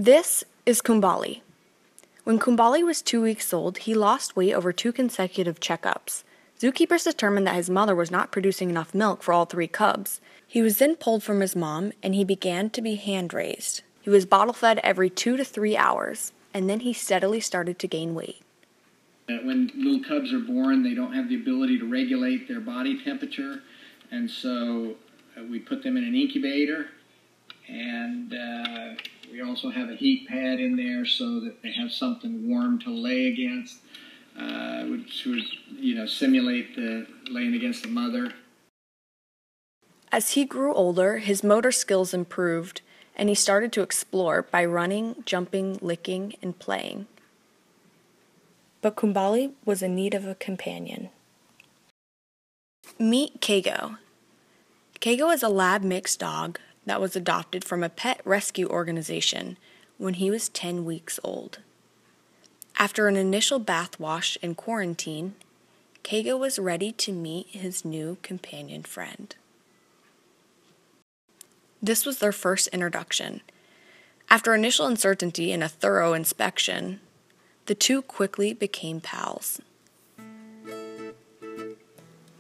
This is Kumbali. When Kumbali was 2 weeks old, he lost weight over 2 consecutive checkups. Zookeepers determined that his mother was not producing enough milk for all 3 cubs. He was then pulled from his mom, and he began to be hand-raised. He was bottle-fed every 2 to 3 hours, and then he steadily started to gain weight. When little cubs are born, they don't have the ability to regulate their body temperature, and so we put them in an incubator, and we also have a heat pad in there so that they have something warm to lay against, which would, simulate the laying against the mother. As he grew older, his motor skills improved, and he started to explore by running, jumping, licking, and playing. But Kumbali was in need of a companion. Meet Kago. Kago is a lab mixed dog that was adopted from a pet rescue organization when he was 10 weeks old. After an initial bath wash and quarantine, Kago was ready to meet his new companion friend. This was their first introduction. After initial uncertainty and a thorough inspection, the two quickly became pals.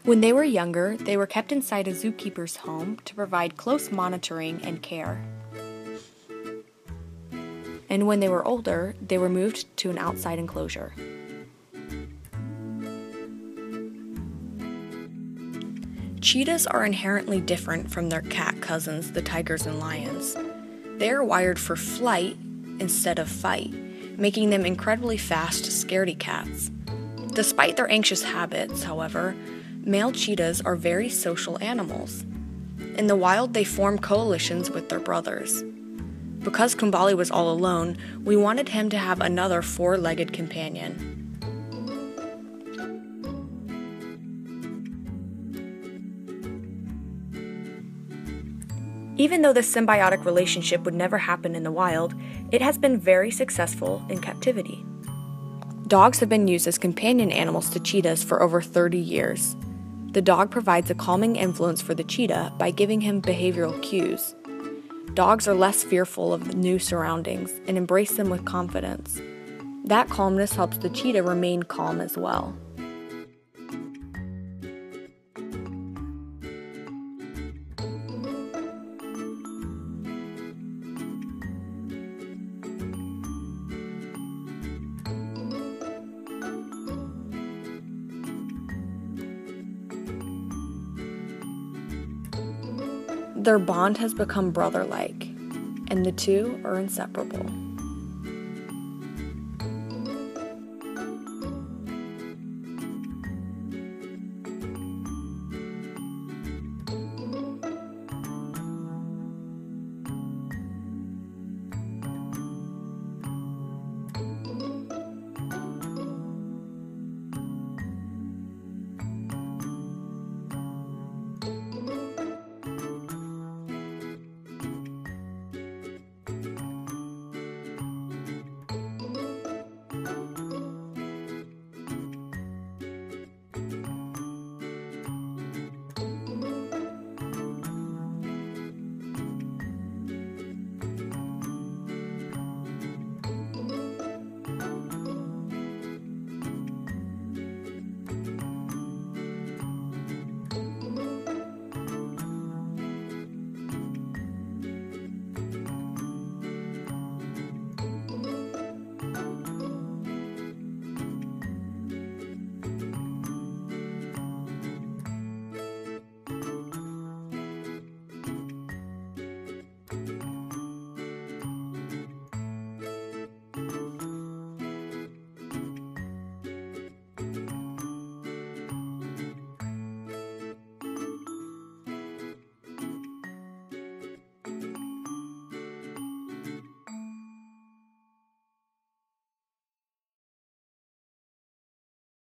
When they were younger, they were kept inside a zookeeper's home to provide close monitoring and care. And when they were older, they were moved to an outside enclosure. Cheetahs are inherently different from their cat cousins, the tigers and lions. They are wired for flight instead of fight, making them incredibly fast scaredy cats. Despite their anxious habits, however, male cheetahs are very social animals. In the wild, they form coalitions with their brothers. Because Kumbali was all alone, we wanted him to have another 4-legged companion. Even though this symbiotic relationship would never happen in the wild, it has been very successful in captivity. Dogs have been used as companion animals to cheetahs for over 30 years. The dog provides a calming influence for the cheetah by giving him behavioral cues. Dogs are less fearful of new surroundings and embrace them with confidence. That calmness helps the cheetah remain calm as well. Their bond has become brother-like, and the two are inseparable.